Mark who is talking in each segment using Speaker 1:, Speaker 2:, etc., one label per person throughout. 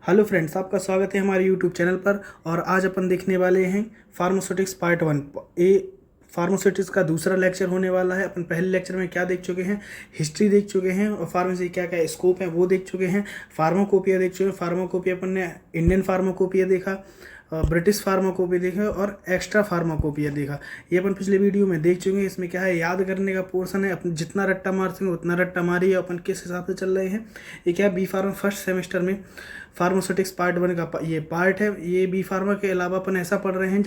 Speaker 1: Hello friends, आपका स्वागत है हमारे यूट्यूब चैनल पर। और आज अपन देखने वाले हैं फार्मास्यूटिक्स पार्ट 1। ये फार्मास्यूटिक्स का दूसरा लेक्चर होने वाला है। अपन पहले लेक्चर में क्या देख चुके हैं, हिस्ट्री देख चुके हैं और फार्मेसी क्या क्या स्कोप है वो देख चुके हैं। फार्माकोपिया देख चुके हैं। फार्माकोपिया अपन ने इंडियन फार्माकोपिया देखा, ब्रिटिश फार्माकोपिया देखा और एक्स्ट्रा फार्माकोपिया देखा। ये अपन पिछले वीडियो में देख चुके हैं। इसमें क्या है, याद करने का पोर्शन है। अपन जितना रट्टा मार सकें उतना रट्टा मारिए। अपन किस हिसाब से चल रहे हैं, ये क्या है, बी फार्मा फर्स्ट सेमेस्टर में फार्मास्यूटिक्स पार्ट 1 का ये पार्ट है। ये बी फार्मा के अलावा अपन ऐसा पढ़ रहे हैं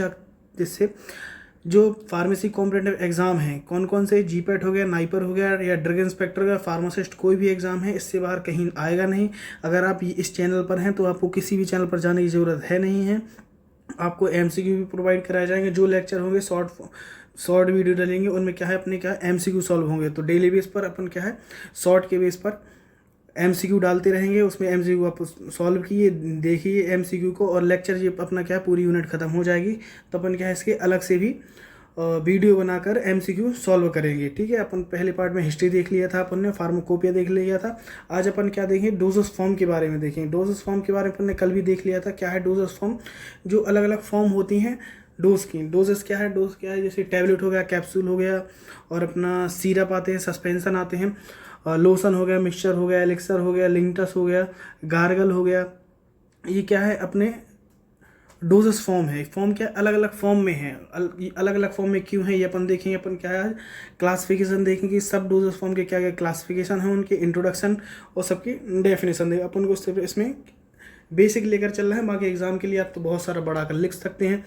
Speaker 1: जिससे जो फार्मेसी कॉम्पिटेटिव एग्जाम है, कौन कौन से, जीपेट हो गया, नाइपर हो गया या ड्रग इंस्पेक्टर हो गया, फार्मासिस्ट, कोई भी एग्जाम है इससे बाहर कहीं आएगा नहीं। अगर आप इस चैनल पर हैं तो आपको किसी भी चैनल पर जाने की ज़रूरत है नहीं है। आपको एमसीक्यू भी प्रोवाइड कराए जाएंगे। जो लेक्चर होंगे शॉर्ट वीडियो डालेंगे, उनमें क्या है, अपने क्या एमसीक्यू सॉल्व होंगे। तो डेली बेस पर अपन क्या है, शॉर्ट के बेस पर एमसीक्यू डालते रहेंगे। उसमें एमसीक्यू आप सॉल्व किए, देखिए एमसीक्यू को, और लेक्चर ये अपना क्या है, पूरी यूनिट खत्म हो जाएगी तो अपन क्या है, इसके अलग से भी वीडियो बनाकर एमसीक्यू सॉल्व करेंगे। ठीक है, अपन पहले पार्ट में हिस्ट्री देख लिया था, अपन ने फार्माकोपिया देख लिया था। आज अपन क्या देखेंगे, डोजेस फॉर्म के बारे में देखेंगे। डोजेस फॉर्म के बारे में अपन ने कल भी देख लिया था। क्या है डोजेस फॉर्म, जो अलग अलग फॉर्म होती हैं डोज की। डोजेस क्या है, डोज क्या है, जैसे टैबलेट हो गया, कैप्सूल हो गया, और अपना सिरप आते हैं, सस्पेंशन आते हैं, लोशन हो गया, मिक्सचर हो गया, एलिक्सर हो गया, लिंटस हो गया, गार्गल हो गया। ये क्या है, अपने डोजेस फॉर्म है। फॉर्म क्या अलग अलग फॉर्म में है, अलग अलग फॉर्म में क्यों है ये अपन देखेंगे। अपन क्या है, क्लासिफिकेशन देखेंगे, सब डोजेस फॉर्म के क्या क्या क्लासिफिकेशन है, उनके इंट्रोडक्शन और सबकी डेफिनेशन देगा। अपन को इसमें बेसिक लेकर चल रहा है। बाकी एग्जाम के लिए आप तो बहुत सारा बढ़ा कर लिख सकते हैं,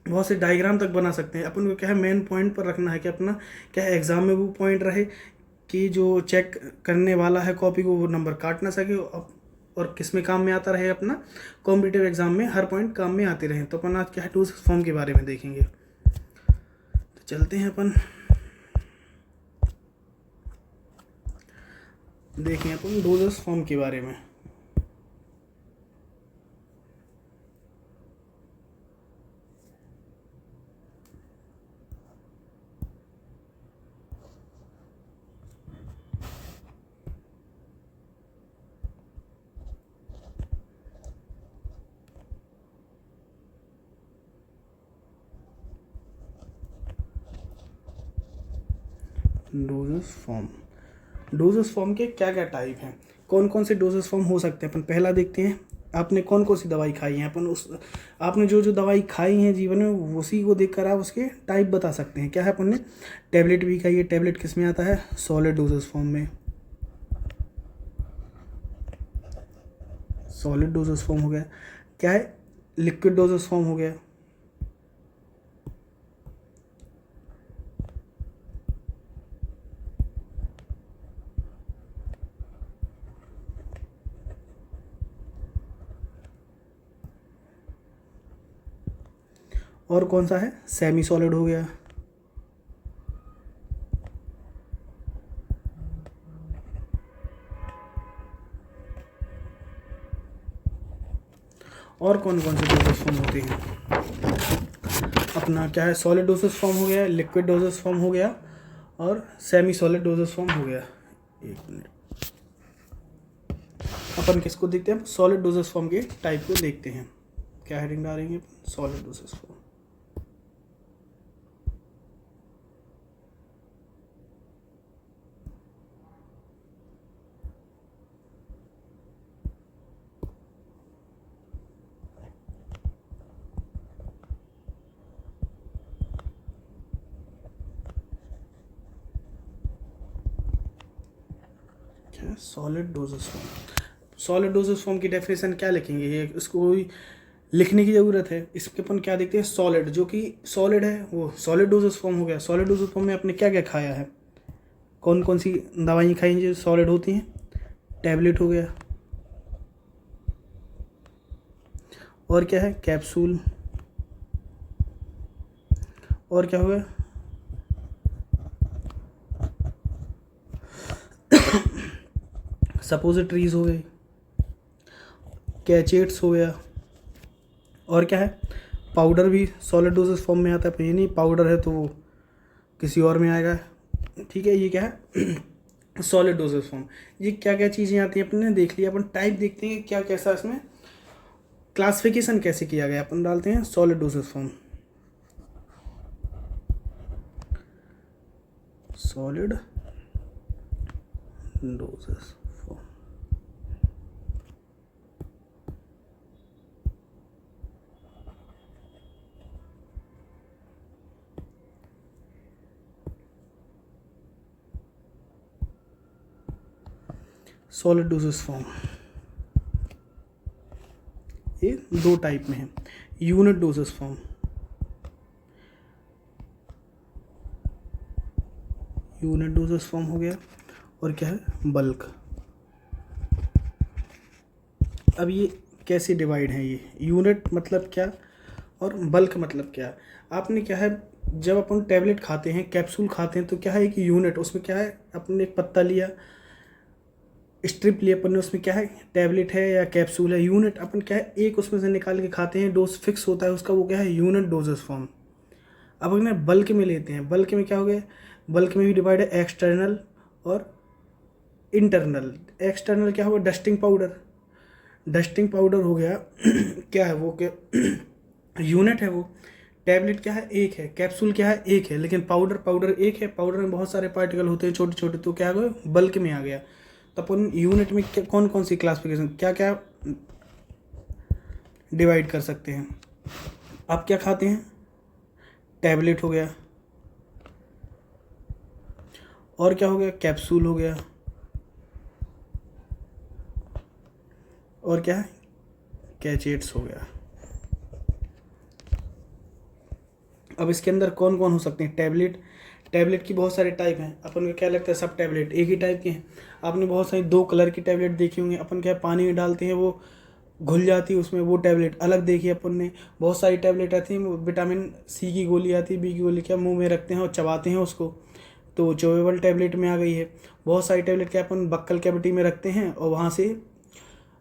Speaker 1: बहुत से डायग्राम तक बना सकते हैं। अपन को क्या है, मेन पॉइंट पर रखना है कि अपना क्या है, एग्जाम में वो पॉइंट रहे कि जो चेक करने वाला है कॉपी को, वो नंबर काट ना सके, और किस में काम में आता रहे, अपना कॉम्पिटिटिव एग्जाम में हर पॉइंट काम में आते रहे। तो अपन आज क्या है, डोजेस फॉर्म के बारे में देखेंगे। तो चलते हैं, अपन देखें अपन डोजेस फॉर्म के बारे में। डोजेस फॉर्म के क्या क्या टाइप हैं, कौन कौन से डोजेस फॉर्म हो सकते हैं। अपन पहला देखते हैं, आपने कौन कौन सी दवाई खाई है। अपन उस आपने जो जो दवाई खाई है जीवन में, उसी को देखकर आप उसके टाइप बता सकते हैं। क्या है, अपन ने टैबलेट भी खाई है। टैबलेट किस में आता है, सॉलिड डोजेस फॉर्म में। सॉलिड डोजेस फॉर्म हो गया। क्या है, लिक्विड डोजेस फॉर्म हो गया। और कौन सा है, सेमी सॉलिड हो गया। और कौन कौन से डोजेस फॉर्म होते हैं, अपना क्या है, सॉलिड डोजेस फॉर्म हो गया, लिक्विड डोजेस फॉर्म हो गया, और सेमी सॉलिड डोजेस फॉर्म हो गया। एक मिनट, अपन किसको देखते हैं, सॉलिड डोजेस फॉर्म के टाइप को देखते हैं। क्या हेडिंग डालेंगे, solid dosage form. Solid dosage form. Solid dosage form की डेफिनेशन क्या लिखेंगे, ये इसको कोई लिखने की ज़रूरत है। इसके अपन क्या देखते हैं, सॉलिड, जो कि सॉलिड है वो सॉलिड डोजेस फॉर्म हो गया। सॉलिड डोजेस फॉर्म में आपने क्या क्या खाया है, कौन कौन सी दवाई खाई हैं जो सॉलिड होती हैं। टैबलेट हो गया, और क्या है, कैप्सूल, और क्या हो गया, सपोजिटरीज हो गई, कैचेट्स हो गया, और क्या है, पाउडर भी सॉलिड डोजेस फॉर्म में आता है। ये नहीं पाउडर है तो वो किसी और में आएगा। ठीक है, ये क्या है, सॉलिड डोजेस फॉर्म। ये क्या क्या चीज़ें आती हैं, अपने देख लिया। अपन टाइप देखते हैं क्या कैसा इसमें क्लासिफिकेशन कैसे किया गया अपन डालते हैं solid dosage form, solid dosage form. Solid dosage form ये दो टाइप में है, unit dosage form, unit dosage form हो गया, और क्या है बल्क। अब ये कैसे डिवाइड है, ये यूनिट मतलब क्या और बल्क मतलब क्या। आपने क्या है, जब अपन टैबलेट खाते हैं, कैप्सूल खाते हैं, तो क्या है एक यूनिट, उसमें क्या है अपने एक पत्ता लिया, स्ट्रिप लिया अपन ने, उसमें क्या है टैबलेट है या कैप्सूल है, यूनिट अपन क्या है एक उसमें से निकाल के खाते हैं, डोज फिक्स होता है उसका, वो क्या है यूनिट डोजेस फॉर्म। अब अगर बल्क में लेते हैं, बल्क में क्या हो गया, बल्क में भी डिवाइड है एक्सटर्नल और इंटरनल। एक्सटर्नल क्या होगा, डस्टिंग पाउडर, डस्टिंग पाउडर हो गया क्या है वो, क्या यूनिट है वो। टैबलेट क्या है एक है, कैप्सूल क्या है एक है, लेकिन पाउडर पाउडर एक है, पाउडर में बहुत सारे पार्टिकल होते हैं छोटे छोटे, तो क्या हो गया बल्क में आ गया। तो अपन यूनिट में कौन कौन सी क्लासिफिकेशन क्या क्या डिवाइड कर सकते हैं। आप क्या खाते हैं, टैबलेट हो गया, और क्या हो गया कैप्सूल हो गया, और क्या है कैचेट्स हो गया। अब इसके अंदर कौन कौन हो सकते हैं, टैबलेट, टैबलेट की बहुत सारे टाइप हैं, अपन को क्या लगता है सब टैबलेट एक ही टाइप के हैं। आपने बहुत सारी दो कलर की टैबलेट देखी होंगी, अपन क्या पानी में डालते हैं वो घुल जाती है उसमें, वो टैबलेट अलग देखी अपन ने। बहुत सारी टैबलेट आती हैं, विटामिन सी की गोली आती है, बी की गोली, क्या मुंह में रखते हैं और चबाते हैं उसको, तो चोवेबल टैबलेट में आ गई है। बहुत सारी टैबलेट क्या अपन बक्कल कैविटी में रखते हैं और वहाँ से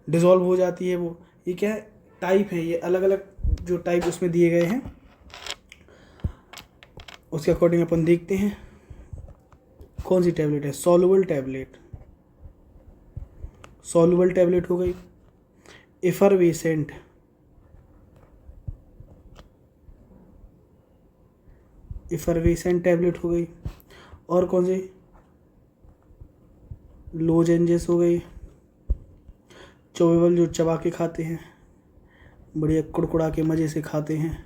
Speaker 1: डिज़ोल्व हो जाती है वो। ये क्या टाइप है, ये अलग अलग जो टाइप उसमें दिए गए हैं उसके अकॉर्डिंग अपन देखते हैं कौन सी टैबलेट है। सॉल्युबल टैबलेट, सॉल्युबल टैबलेट हो गई, एफरवेसेंट, एफरवेसेंट टैबलेट हो गई, और कौन सी लोजेंजेस हो गई, चोवेबल जो चबा के खाते हैं, बढ़िया कुड़कुड़ा के मज़े से खाते हैं,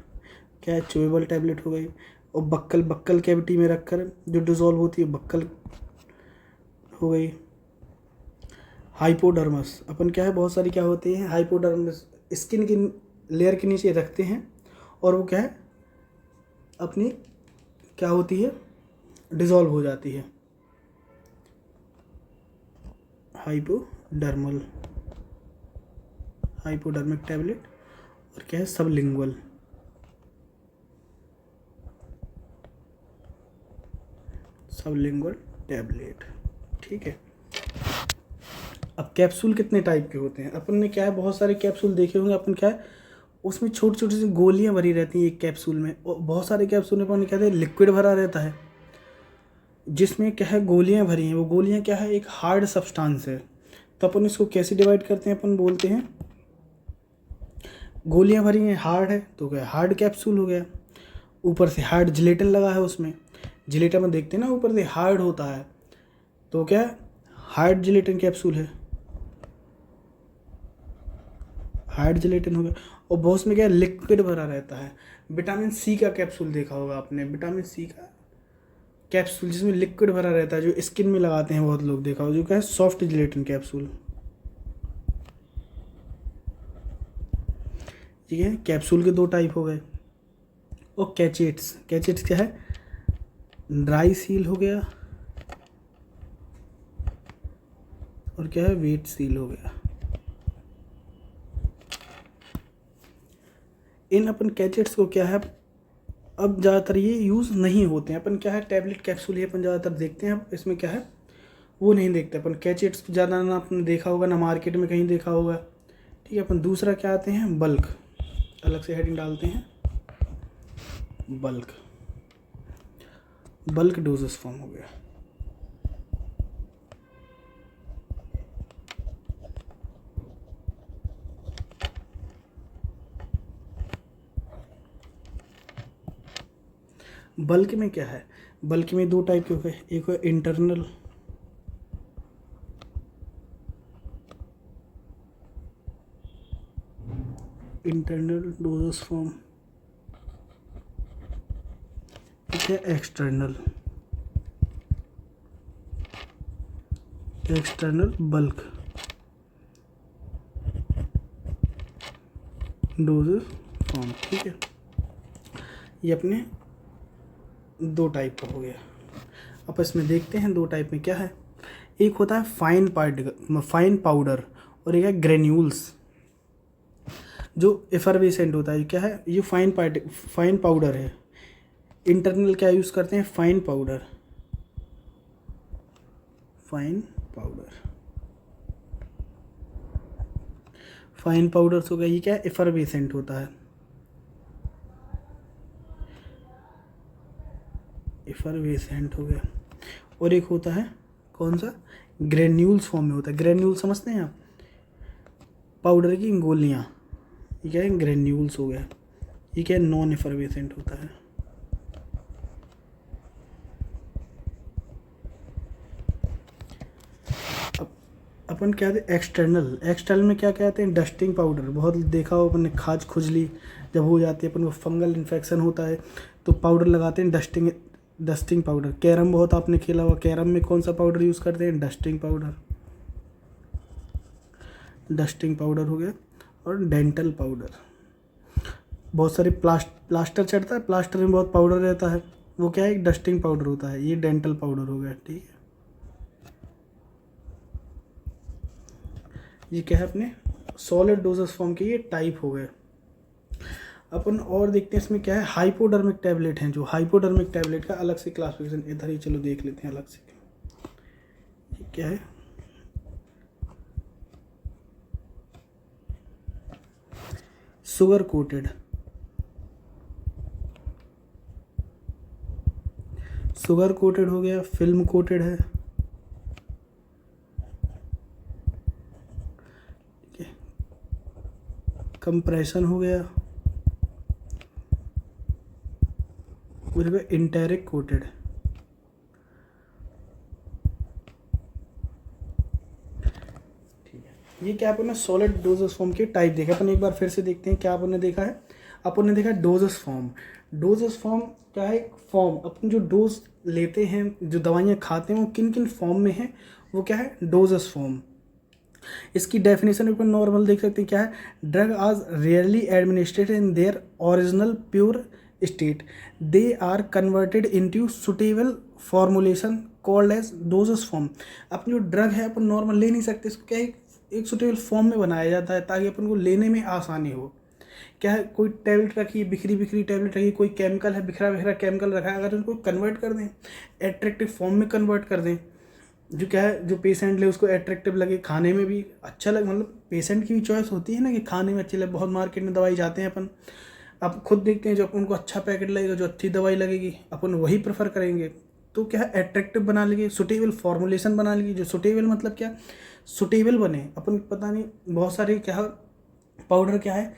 Speaker 1: क्या है चोवेबल टैबलेट हो गई। और बक्कल, बक्कल कैविटी में रखकर जो डिज़ोल्व होती है बक्कल हो गई। हाइपोडर्मस, अपन क्या है बहुत सारी क्या होती है हाइपोडर्मस, स्किन की लेयर के नीचे रखते हैं और वो क्या है अपनी क्या होती है डिज़ोल्व हो जाती है। हाइपोडर्मल, हाइपोडर्मिक टैबलेट, और क्या है सबलिंगुअल, सबलिंगुअल टैबलेट। ठीक है। अब कैप्सूल कितने टाइप के होते हैं, अपन ने क्या है बहुत सारे कैप्सूल देखे होंगे, अपन क्या है उसमें छोटी छोटी सी गोलियां भरी रहती हैं एक कैप्सूल में, और बहुत सारे कैप्सूल में अपन क्या है लिक्विड भरा रहता है जिसमें क्या है गोलियां भरी हैं। वो गोलियां क्या है एक हार्ड सब्सटेंस है। तो अपन इसको कैसे डिवाइड करते हैं, अपन बोलते हैं गोलियां भरी हैं हार्ड है तो क्या हार्ड कैप्सूल हो गया, ऊपर से हार्ड जिलेटिन लगा है उसमें, जिलेटिन में देखते हैं ना ऊपर से हार्ड होता है, तो क्या हार्ड जिलेटिन कैप्सूल है, हार्ड जिलेटिन हो गया। और बहुत में क्या लिक्विड भरा रहता है। विटामिन सी का कैप्सूल देखा होगा आपने, विटामिन सी का कैप्सूल जिसमें लिक्विड भरा रहता है, जो स्किन में लगाते हैं बहुत लोग देखा होगा, जो क्या है सॉफ्ट जिलेटिन कैप्सूल। ठीक है, कैप्सूल के दो टाइप हो गए। और कैचेट्स, कैचेट्स क्या है ड्राई सील हो गया, और क्या है वेट सील हो गया। इन अपन कैचेट्स को क्या है अब ज़्यादातर ये यूज़ नहीं होते हैं, अपन क्या है टैबलेट कैप्सूल ही अपन ज़्यादातर देखते हैं। अब इसमें क्या है वो नहीं देखते अपन, कैचेट्स ज़्यादा ना आपने देखा होगा ना मार्केट में कहीं देखा होगा। ठीक है, अपन दूसरा क्या आते हैं बल्क, अलग से हेडिंग डालते हैं बल्क, बल्क डोजेस फॉर्म हो गया। बल्क में क्या है, बल्क में दो टाइप के हो गए, एक है इंटरनल डोजेस फॉर्म, ठीक है, एक्सटर्नल बल्क डोजेस फॉर्म, ठीक है। ये अपने दो टाइप का हो गया। अब इसमें देखते हैं दो टाइप में क्या है। एक होता है फाइन पाउडर और एक है ग्रेन्यूल्स। जो एफरवेसेंट होता है क्या है, ये फाइन पाउडर है। इंटरनल क्या यूज़ करते हैं, फाइन पाउडर फाइन पाउडर हो गया, ये क्या है, एफरवेसेंट होता है, एफरवेसेंट हो गया। और एक होता है कौन सा, ग्रेन्यूल्स फॉर्म में होता है। ग्रेन्यूल समझते हैं आप, पाउडर की गोलियाँ, ये क्या है, ग्रेन्यूल्स हो गया। ये क्या है, नॉन एफरवेसेंट होता है। अब अपन क्या थे, एक्सटर्नल में क्या कहते हैं, डस्टिंग पाउडर। बहुत देखा हो अपन ने, खाज खुजली जब हो जाती है, अपन को फंगल इन्फेक्शन होता है तो पाउडर लगाते हैं, डस्टिंग पाउडर। कैरम बहुत आपने खेला हुआ, कैरम में कौन सा पाउडर यूज़ करते हैं, डस्टिंग पाउडर हो गया। और डेंटल पाउडर, बहुत सारे प्लास्टर चढ़ता है, प्लास्टर में बहुत पाउडर रहता है, वो क्या है, एक डस्टिंग पाउडर होता है, ये डेंटल पाउडर हो गया, ठीक है। ये क्या है, अपने सॉलिड डोजेस फॉर्म के ये टाइप हो गए। अपन और देखते हैं इसमें क्या है, हाइपोडर्मिक टैबलेट हैं। जो हाइपोडर्मिक टैबलेट का अलग से क्लासिफिकेशन इधर ही चलो देख लेते हैं अलग से। ये क्या है, शुगर कोटेड हो गया, फिल्म कोटेड है, कंप्रेशन हो गया, इंटेरिक कोटेड। ठीक है, ये क्या अपन ने सॉलिड डोजेस फॉर्म के टाइप देखा। अपन एक बार फिर से देखते हैं क्या अपन ने देखा है। अपन ने देखा डोजेस फॉर्म क्या है, फॉर्म अपन जो डोज लेते हैं, जो दवाइयाँ खाते हैं, वो किन किन फॉर्म में है, वो क्या है, डोजेस फॉर्म। इसकी डेफिनेशन अपन नॉर्मल देख सकते हैं क्या है, drug are rarely administered in their original pure state, they are converted into suitable formulation called as dosage form. अपन जो ड्रग है अपन नॉर्मल ले नहीं सकते, इसको क्या है, एक सुटेबल फॉर्म में बनाया जाता है ताकि अपन को लेने में आसानी हो। क्या है, कोई टैबलेट रखी है, बिखरी टैबलेट रखी है, कोई केमिकल है, बिखरा केमिकल रखा है, अगर उनको कन्वर्ट कर दें, एट्रैक्टिव फॉर्म में कन्वर्ट कर दें, जो क्या है, जो पेशेंट ले उसको एट्रैक्टिव लगे, खाने में भी अच्छा लगे, मतलब पेशेंट की भी चॉइस होती है ना कि खाने में अच्छी लगे। बहुत मार्केट में दवाई जाते हैं अपन, आप खुद देखते हैं, जो उनको अच्छा पैकेट लगेगा, जो अच्छी दवाई लगेगी, अपन वही प्रेफर करेंगे। तो क्या है, एट्रैक्टिव बना लेंगे, सुटेबल फॉर्मुलेशन बना लेंगे। जो सुटेबल मतलब क्या, सुटेबल बने। अपन पता नहीं बहुत सारे क्या पाउडर क्या है,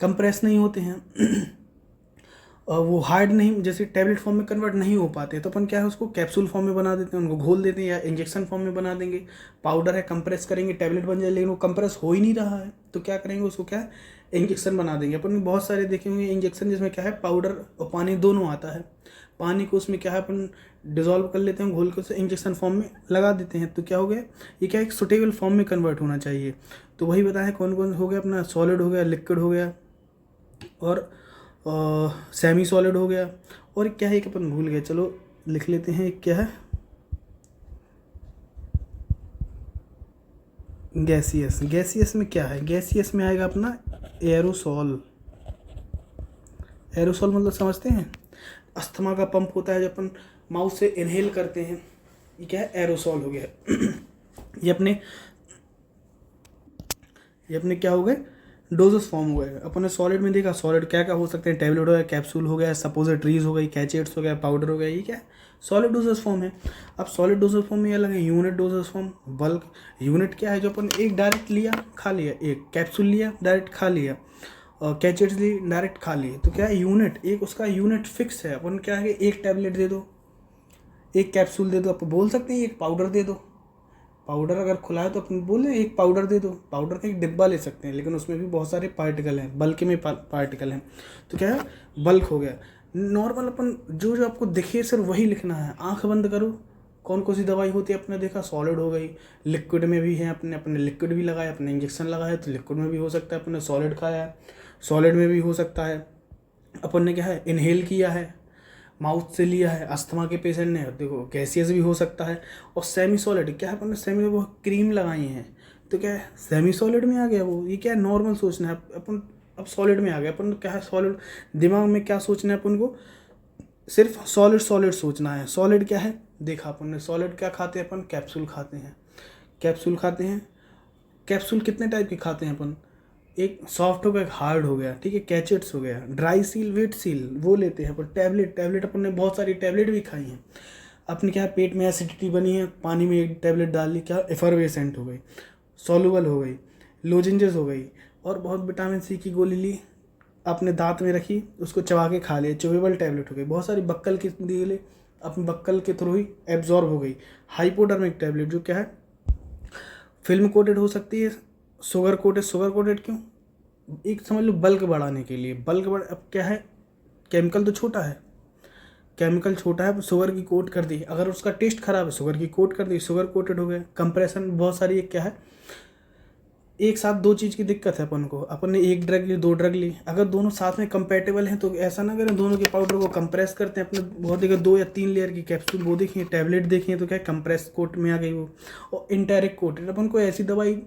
Speaker 1: कंप्रेस नहीं होते हैं वो हार्ड नहीं, जैसे टैबलेट फॉर्म में कन्वर्ट नहीं हो पाते, तो अपन क्या है, उसको कैप्सूल फॉर्म में बना देते हैं, उनको घोल देते हैं, या इंजेक्शन फॉर्म में बना देंगे। पाउडर है, कंप्रेस करेंगे, टैबलेट बन जाए, लेकिन वो कंप्रेस हो ही नहीं रहा है, तो क्या करेंगे, उसको क्या है, इंजेक्शन बना देंगे। अपन बहुत सारे देखे होंगे इंजेक्शन, जिसमें क्या है, पाउडर और पानी दोनों आता है। पानी को उसमें क्या है, अपन डिजोल्व कर लेते हैं, घोल के उसे इंजेक्शन फॉर्म में लगा देते हैं, तो क्या हो गया, ये क्या एक सुटेबल फॉर्म में कन्वर्ट होना चाहिए। तो वही बताया कौन कौन हो गया, अपना सॉलिड हो गया, लिक्विड हो गया, और सेमी सॉलिड हो गया। और क्या है, एक अपन भूल गए, चलो लिख लेते हैं, क्या है, गैसियस में क्या है, गैसियस में आएगा अपना एरोसॉल मतलब समझते हैं, अस्थमा का पंप होता है, जब अपन माउथ से इनहेल करते हैं, ये क्या है, एरोसॉल हो गया ये अपने क्या हो गए, डोजेस फॉर्म हो गए। अपन ने सॉलिड में देखा, सॉलिड क्या क्या हो सकते हैं, टैबलेट हो गया, कैप्सूल हो गया, सपोजिटरीज हो गई, कैचेट्स हो गया, पाउडर हो गया, ये क्या है, सॉलिड डोजेस फॉर्म है। अब सॉलिड डोजेस फॉर्म में अलग है unit doses form, bulk. Unit क्या है, जो अपन एक डायरेक्ट लिया खा लिया, एक कैप्सूल लिया डायरेक्ट खा लिया, कैचेट्स ली, डायरेक्ट खा लिए। तो क्या है, यूनिट, एक उसका यूनिट फिक्स है। अपन क्या है, एक टैबलेट दे दो, एक कैप्सूल दे दो, आप बोल सकते हैं एक पाउडर दे दो। पाउडर अगर खुला है तो अपन बोले एक पाउडर दे दो। पाउडर का एक डिब्बा ले सकते हैं, लेकिन उसमें भी बहुत सारे पार्टिकल हैं, बल्क में पार्टिकल हैं। तो क्या है, बल्क हो गया। नॉर्मल अपन जो जो आपको दिखे सिर्फ वही लिखना है। आंख बंद करो, कौन कौन सी दवाई होती है अपने देखा, सॉलिड हो गई, लिक्विड में भी है, अपने अपने लिक्विड भी लगाया, अपने इंजेक्शन लगाया तो लिक्विड में भी हो सकता है, अपने सॉलिड खाया है सॉलिड में भी हो सकता है। अपन ने क्या है, इनहेल किया है, माउथ से लिया है, अस्थमा के पेशेंट ने देखो गैसियस भी हो सकता है। और सेमी सॉलिड क्या है, अपन ने सेमी वो क्रीम लगाई है, तो क्या है सेमी सॉलिड में आ गया वो। ये क्या है, नॉर्मल सोचना है अपन, अब सॉलिड में आ गया। अपन क्या है, सॉलिड दिमाग में क्या सोचना है अपन को, सिर्फ सॉलिड सॉलिड सोचना है। सॉलिड क्या है देखा अपन ने, सॉलिड क्या खाते हैं अपन, कैप्सूल खाते हैं। कैप्सूल खाते हैं, कैप्सूल कितने टाइप के खाते हैं अपन, एक सॉफ्ट हो गया, एक हार्ड हो गया, ठीक है, कैचेट्स हो गया, ड्राई सील, वेट सील वो लेते हैं अपन। टैबलेट, टैबलेट अपन ने बहुत सारी टैबलेट भी खाई हैं। अपने क्या है, पेट में एसिडिटी बनी है, पानी में एक टैबलेट डाल ली, क्या एफरवेसेंट हो गई, सॉल्युबल हो गई, लोजेंजेस हो गई। और बहुत विटामिन सी की गोली ली, अपने दांत में रखी, उसको चबा के खा लिया, चुवेबल टैबलेट हो गई। बहुत सारी बक्कल की दिए ले, अपने बक्कल के थ्रू ही एब्जॉर्ब हो गई। हाइपोडर्मिक टैबलेट जो क्या है, फिल्म कोटेड हो सकती है, शुगर कोटेड। शुगर कोटेड क्यों, एक समझ लो बल्क बढ़ाने के लिए। बल्क बढ़, अब क्या है, केमिकल तो छोटा है, केमिकल छोटा है, शुगर की कोट कर दी। अगर उसका टेस्ट खराब है, शुगर की कोट कर दी, शुगर कोटेड हो गया। कंप्रेशन बहुत सारी, एक क्या है, एक साथ दो चीज़ की दिक्कत है अपन को। अपन ने एक ड्रग ली, दो ड्रग ली, अगर दोनों साथ में कंपेटेबल हैं तो ऐसा ना करें दोनों के पाउडर को कंप्रेस करते हैं अपने। बहुत देखा 2 या 3 लेयर की कैप्सूल वो देखिए, टैबलेट देखिए, तो क्या कंप्रेस कोट में आ गई वो। और इंटायरेक्ट कोटेड, अपन को ऐसी दवाई,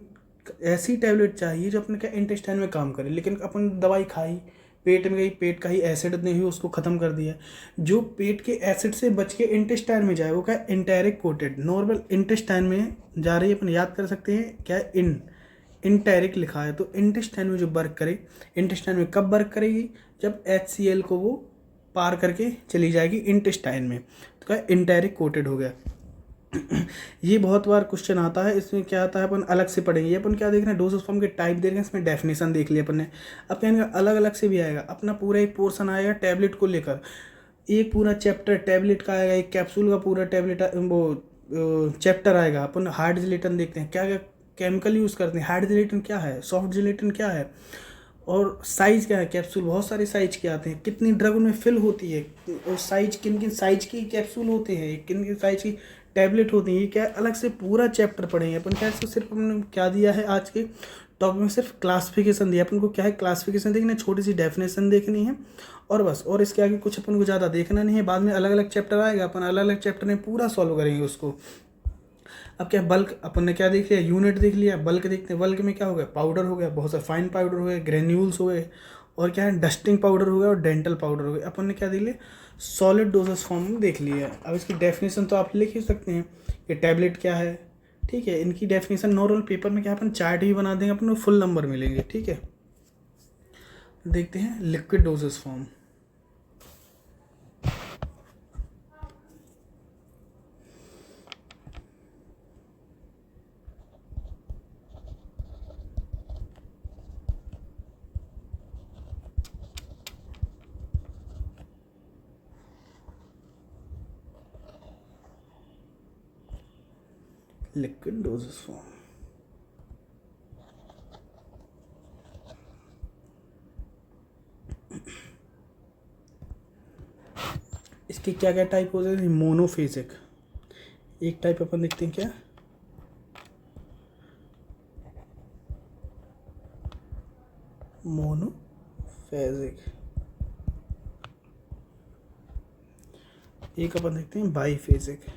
Speaker 1: ऐसी टैबलेट चाहिए जो अपने क्या इंटेस्टाइन में काम करे। लेकिन अपन दवाई खाई, पेट में गई, पेट का ही एसिड नहीं हुई, उसको ख़त्म कर दिया। जो पेट के एसिड से बच के इंटेस्टाइन में जाए वो क्या इंटायरेक्ट कोटेड। नॉर्मल इंटेस्टाइन में जा रही है, अपन याद कर सकते हैं क्या, इंटेरिक लिखा है। तो इंटेस्टाइन में जो वर्क करे, इंटेस्टाइन में कब वर्क करेगी, जब HCl को वो पार करके चली जाएगी इंटेस्टाइन में, तो क्या इंटेरिक कोटेड हो गया। ये बहुत बार क्वेश्चन आता है, इसमें क्या आता है अपन अलग से पढ़ेंगे। ये अपन क्या देख रहे हैं, डोसेज फॉर्म के टाइप देख रहे हैं, इसमें डेफिनेशन देख लिया अपन ने। अब क्या अलग अलग से भी आएगा, अपना पूरा एक पोर्शन आएगा टैबलेट को लेकर, एक पूरा चैप्टर टैबलेट का आएगा, एक कैप्सूल का पूरा टैबलेट वो चैप्टर आएगा। अपन हार्ड जिलेटिन देखते हैं, क्या क्या केमिकल यूज़ करते हैं, हार्ड जिलेटिन क्या है, सॉफ्ट जिलेटिन क्या है, और साइज़ क्या है। कैप्सूल बहुत सारे साइज के आते हैं, कितनी ड्रग उनमें फिल होती है, और साइज किन किन साइज की कैप्सूल होते हैं, किन किन साइज की टैबलेट होती है। ये क्या अलग से पूरा चैप्टर पढ़ेंगे अपन। क्या इसको सिर्फ हमने क्या दिया है आज के टॉपिक में, सिर्फ क्लासिफिकेशन दिया अपन को। क्या है, क्लासिफिकेशन देखना, छोटी सी डेफिनेशन देखनी है और बस। और इसके आगे कुछ अपन को ज़्यादा देखना नहीं है। बाद में अलग अलग चैप्टर आएगा, अपन अलग अलग चैप्टर में पूरा सॉल्व करेंगे उसको। अब क्या बल्क अपन ने क्या देख लिया, यूनिट देख लिया। बल्क देखते हैं, बल्क में क्या हो गया, पाउडर हो गया, बहुत सारे फाइन पाउडर हो गए, ग्रेन्यूल्स हो गए, और क्या है डस्टिंग पाउडर हो गया, और डेंटल पाउडर हो गया। अपन ने क्या देख लिया, सॉलिड डोजेस फॉर्म में देख लिया। अब इसकी डेफिनेशन तो आप लिख ही सकते हैं कि टैबलेट क्या है, ठीक है। इनकी डेफिनेशन नॉर्मल पेपर में क्या अपन चार्ट भी बना देंगे, अपन को फुल नंबर मिलेंगे, ठीक है। देखते हैं liquid dosage form. Liquid dosage form, इसके क्या क्या टाइप होते हैं, मोनोफेजिक। एक टाइप अपन देखते हैं क्या, मोनोफेजिक। एक अपन देखते हैं बाईफेजिक।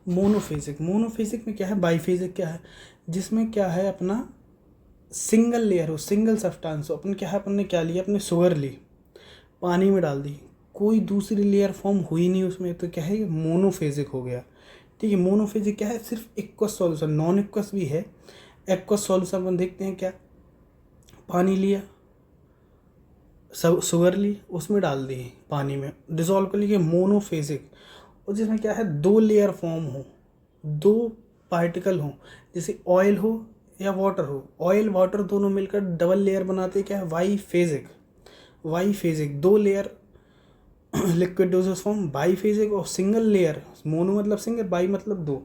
Speaker 1: मोनोफेजिक, मोनोफेजिक में क्या है, बाईफेजिक क्या है, जिसमें क्या है अपना सिंगल लेयर हो, सिंगल सब्सटेंस हो। अपन क्या है, अपन ने क्या लिया, अपने शुगर ली, पानी में डाल दी, कोई दूसरी लेयर फॉर्म हुई नहीं उसमें, तो क्या है ये मोनोफेजिक हो गया। ठीक है, मोनोफेजिक क्या है, सिर्फ एक्वस सॉल्यूशन, नॉन एक्वस भी है। एक्वस सॉल्यूशन अपन देखते हैं क्या, पानी लिया, सब शुगर ली, उसमें डाल दी पानी में डिसॉल्व कर ली, मोनोफेजिक। और जिसमें क्या है दो लेयर फॉर्म हो, दो पार्टिकल हो, जैसे ऑयल हो या वाटर हो, ऑयल वाटर दोनों मिलकर डबल लेयर बनाते क्या है, वाईफेजिक। वाईफेजिक दो layer liquid doses form biphasic, और सिंगल लेयर, मोनो मतलब सिंगल, बाई मतलब दो।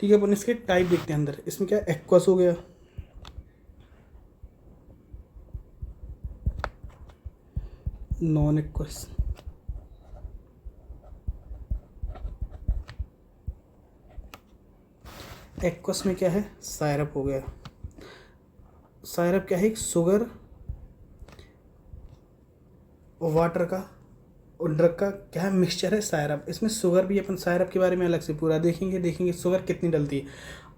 Speaker 1: ठीक है, अपन इसके टाइप देखते हैं अंदर। इसमें क्या एक्वस हो गया, नॉन एक्वस, एक्वस में क्या है सायरप हो गया। सायरप क्या है, एक शुगर और वाटर का और ड्रग का क्या है मिक्सचर है सायरप। इसमें शुगर भी, अपन सायरप के बारे में अलग से पूरा देखेंगे शुगर कितनी डलती है।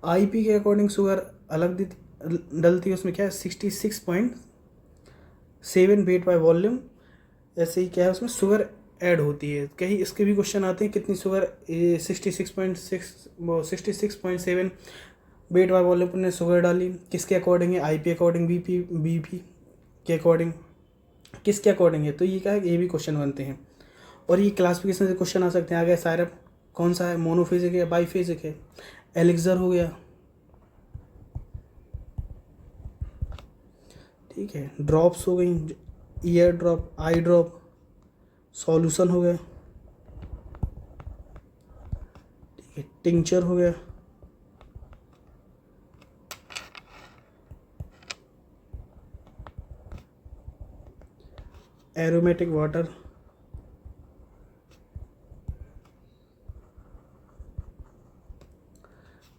Speaker 1: आईपी के अकॉर्डिंग शुगर अलग डलती है, उसमें क्या है 66.7 वेट बाय वॉल्यूम। ऐसे ही क्या है उसमें शुगर ऐड होती है। कहीं इसके भी क्वेश्चन आते हैं, कितनी शुगर, 66.7 वेट बाय वॉल्यूम ने शुगर डाली, किसके अकॉर्डिंग है, आईपी अकॉर्डिंग, बीपी के अकॉर्डिंग, किसके अकॉर्डिंग है। तो ये क्या है, ये भी क्वेश्चन बनते हैं। और ये क्लासिफिकेशन से क्वेश्चन आ सकते हैं। आ गया सायरप कौन सा है, मोनोफेजिक है बाईफेजिक है। एलिक्सर हो गया, ठीक है। ड्रॉप्स हो गई, year drop, eye drop. Solution हो गया, ठीक है। टिंचर हो गया, एरोमेटिक वाटर,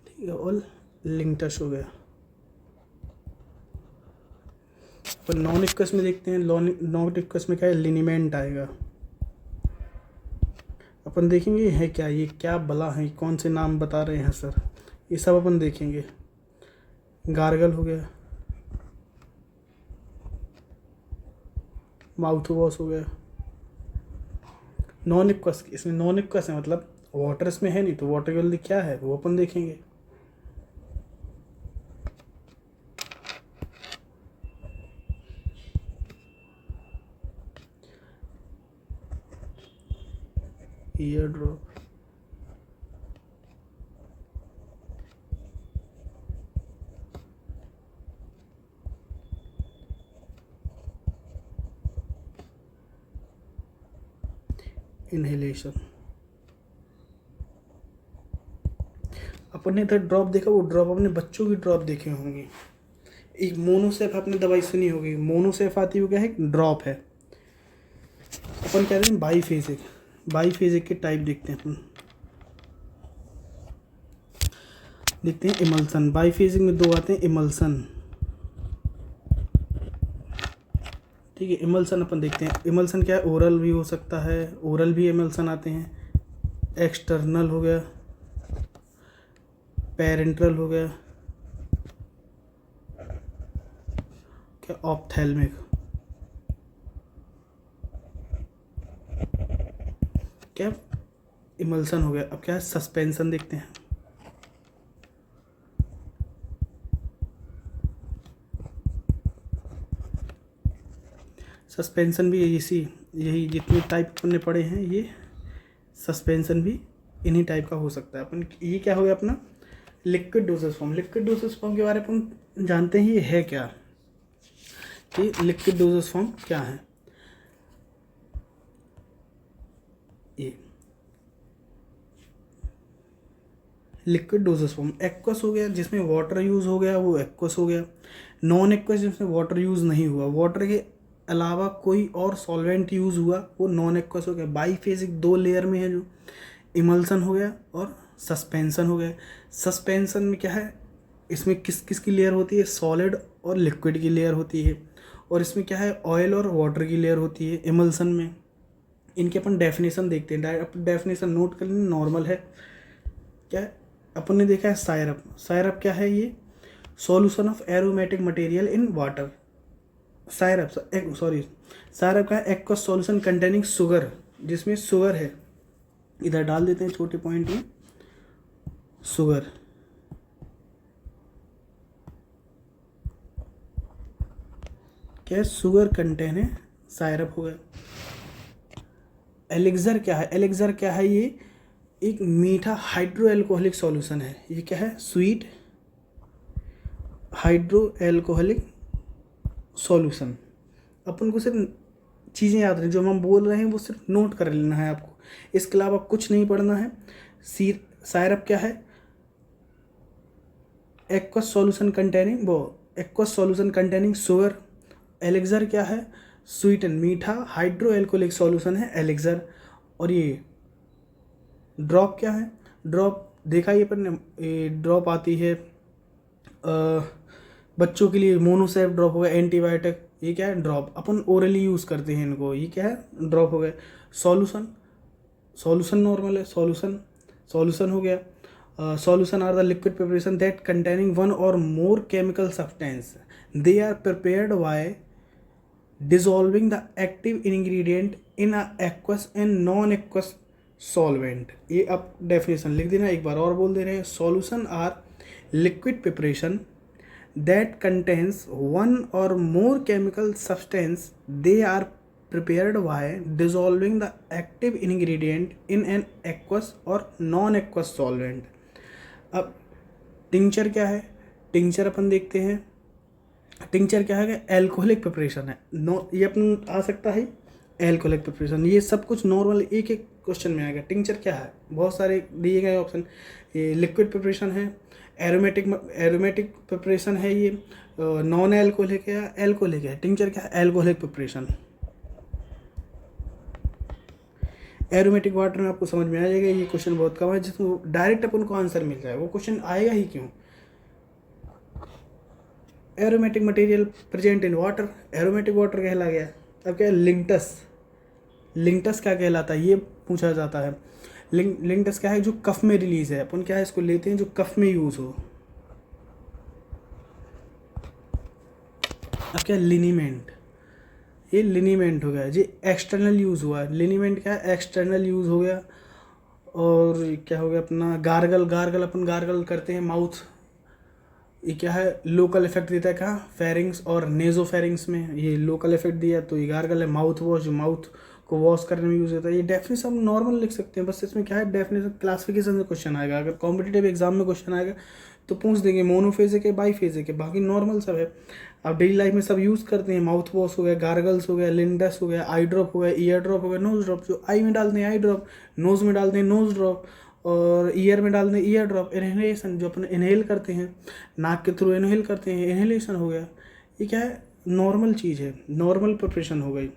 Speaker 1: ठीक है। और लिंक्टस हो गया। पर नॉन एक्वस में देखते हैं, नॉन एक्वस में क्या है, लिनीमेंट आएगा। अपन देखेंगे है क्या, ये क्या भला है, कौन से नाम बता रहे हैं सर, ये सब अपन देखेंगे। गार्गल हो गया, माउथ वॉश हो गया। नॉन एक्वस, इसमें नॉन एक्वस है मतलब वाटर इसमें है नहीं, तो वाटर जल्दी क्या है वो अपन देखेंगे। Year drop, inhalation. अपन ने इधर ड्रॉप देखा, वो ड्रॉप अपने बच्चों की ड्रॉप देखे होंगे। एक मोनोसेफ आपने दवाई सुनी होगी, मोनोसेफ आती है, वो क्या है, ड्रॉप है। अपन कह रहे हैं बाईफेजिक, बाईफेजिक के टाइप देखते हैं अपन। देखते हैं इमल्सन, बाईफेजिक में दो आते हैं इमल्सन, ठीक है। इमल्सन अपन देखते हैं, इमल्सन क्या है, ओरल भी हो सकता है, ओरल भी इमल्सन आते हैं। एक्सटर्नल हो गया, पेरेंट्रल हो गया, क्या ऑप्थेल्मिक, क्या इमल्सन हो गया। अब क्या है सस्पेंशन देखते हैं। सस्पेंशन भी यही जितने टाइप अपने पढ़े हैं, ये सस्पेंशन भी इन्हीं टाइप का हो सकता है। अपन ये क्या हो गया अपना liquid dosage form. Liquid dosage form के बारे में अपन जानते हैं ये है क्या, कि लिक्विड डोसेज फॉर्म क्या है। ये लिक्विड डोसेज फॉर्म, एक्वस हो गया जिसमें वाटर यूज़ हो गया, वो एक्वस हो गया। नॉन एक्वस जिसमें वाटर यूज़ नहीं हुआ, वाटर के अलावा कोई और सॉल्वेंट यूज़ हुआ, वो नॉन एक्वस हो गया। बाईफेजिक दो लेयर में है, जो इमल्सन हो गया और सस्पेंशन हो गया। सस्पेंशन में क्या है, इसमें किस किस की लेयर होती है, सॉलिड और लिक्विड की लेयर होती है। और इसमें क्या है, ऑयल और वाटर की लेयर होती है इमल्सन में। इनके अपन डेफिनेशन देखते हैं, डेफिनेशन नोट कर लेना, नॉर्मल है। क्या है, अपन ने देखा है सायरप, सायरप क्या है, ये solution of aromatic material in water. Syrup, sorry, syrup का है एक्वस सॉल्यूशन कंटेनिंग शुगर, जिसमें शुगर है, इधर डाल देते हैं छोटे पॉइंट में, शुगर। क्या है, शुगर कंटेन है, सायरप हो गया। एलिक्सर क्या है, एलिक्सर क्या है, ये एक मीठा हाइड्रो एल्कोहलिक सॉल्यूशन है। ये क्या है, स्वीट हाइड्रो एल्कोहलिक सॉल्यूशन। अपन को सिर्फ चीज़ें याद रही, जो हम बोल रहे हैं वो सिर्फ नोट कर लेना है आपको, इसके अलावा कुछ नहीं पढ़ना है। सायरप क्या है, एक्वस सॉल्यूशन कंटेनिंग, वो aqueous solution containing sugar. Elixir क्या है, स्वीट एंड मीठा हाइड्रो एल्कोहलिक सॉल्यूशन है एलिक्सर। और ये ड्रॉप क्या है, ड्रॉप देखा ही अपन ने, ये ड्रॉप आती है बच्चों के लिए, मोनोसेफ ड्रॉप हो गया, एंटीबायोटिक, ये क्या है, ड्रॉप, अपन ओरली यूज़ करते हैं इनको, ये क्या है, ड्रॉप हो गया। सॉल्यूशन, सॉल्यूशन नॉर्मल है, सॉल्यूशन, सॉल्यूशन हो गया। Solution are the liquid preparation that containing one और more chemical substance, they are prepared by dissolving the active ingredient in a aqueous and non aqueous solvent. ये अब definition लिख देना, एक बार और बोल दे रहे हैं। Solution are liquid preparation that contains one or more chemical substance, they are prepared by dissolving the active ingredient in an aqueous or non-aqueous solvent। अब टिंचर क्या है, टिंचर अपन देखते हैं, टिंचर क्या है, एल्कोहलिक प्रिपरेशन है, नो ये अपन आ सकता है एल्कोहलिक प्रिपरेशन। ये सब कुछ नॉर्मल एक एक क्वेश्चन में आएगा। टिंचर क्या है, बहुत सारे दिए गए ऑप्शन, ये लिक्विड प्रिपरेशन है, एरोमेटिक प्रिपरेशन है, ये नॉन एल्कोहलिक है, एल्कोहलिक है। टिंचर क्या है, एल्कोहलिक प्रिपरेशन। एरोमेटिक वाटर में आपको समझ में आ जाएगा, ये क्वेश्चन बहुत कम है जिसमें डायरेक्ट अपन को आंसर मिल जाए, वो क्वेश्चन आएगा ही क्यों। Aromatic material present in water, aromatic water कहला गया। अब क्या है, लिंटस, लिंटस क्या कहलाता है, ये पूछा जाता है। लिंटस क्या है, जो कफ में रिलीज है, अपन क्या है इसको लेते हैं जो कफ में यूज हो। अब क्या है, लिनीमेंट, ये लिनीमेंट हो गया, जी एक्सटर्नल यूज हुआ है। लिनीमेंट क्या है, एक्सटर्नल यूज हो गया। और क्या हो गया अपना गार्गल, गार्गल अपन गार्गल करते हैं माउथ, ये क्या है, लोकल इफेक्ट देता है कहाँ, फेरिंग्स और नेजोफेरिंग्स में, ये लोकल इफेक्ट दिया तो ये गार्गल है। माउथ वॉश, जो माउथ को वॉश करने में यूज़ होता है। ये डेफिनेशन हम नॉर्मल लिख सकते हैं, बस इसमें क्या है, डेफिनेशन क्लासिफिकेशन से क्वेश्चन आएगा। अगर कॉम्पिटिटिव एग्जाम में क्वेश्चन आएगा तो पूछ देंगे मोनोफेजिक है, बाईफेजिक है, बाकी नॉर्मल सब है। अब डेली लाइफ में सब यूज़ करते हैं, माउथ वॉश हो गया, गार्गल्स हो गया, लिंडस हो गया, आई ड्रॉप हो गया, ईयर ड्रॉप हो गया, नोज ड्रॉप, जो आई में डालते हैं आई ड्रॉप, नोज में डालते हैं नोज ड्रॉप, और ईयर में डालते हैं ईयर ड्रॉप। इनहेलेशन, जो अपन इनहेल करते हैं, नाक के थ्रू इनहेल करते हैं, इनहेलेशन हो गया। ये क्या है, नॉर्मल चीज़ है, नॉर्मल प्रिपरेशन हो गई।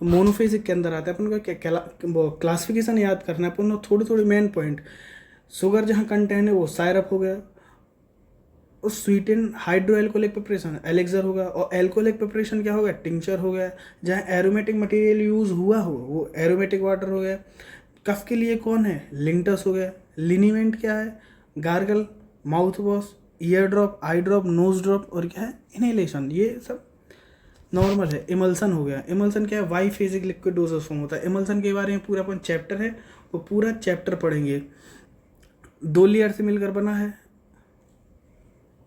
Speaker 1: मोनोफेजिक के अंदर आता है, अपन को क्लासिफिकेशन याद करना है अपन, थोड़ी थोड़ी मेन पॉइंट। शुगर जहाँ कंटेन है वो सायरप हो गया, और स्वीटेन हाइड्रो एल्कोहलिक प्रिपरेशन एलिक्सर होगा, और एल्कोहलिक प्रिपरेशन क्या होगा, टिंचर हो गया। जहाँ एरोमेटिक मटेरियल यूज हुआ हो वो एरोमेटिक वाटर हो गया। कफ के लिए कौन है, लिंटस हो गया। लिनीमेंट क्या है, gargle, mouth wash, ear drop, eye drop, nose drop, और क्या है, इनहेलेशन, ये सब नॉर्मल है। इमल्सन हो गया, इमल्सन क्या है, biphasic liquid dosage form होता है। इमल्सन के बारे में पूरा अपन चैप्टर है, वो पूरा चैप्टर पढ़ेंगे। 2 लेयर से मिलकर बना है,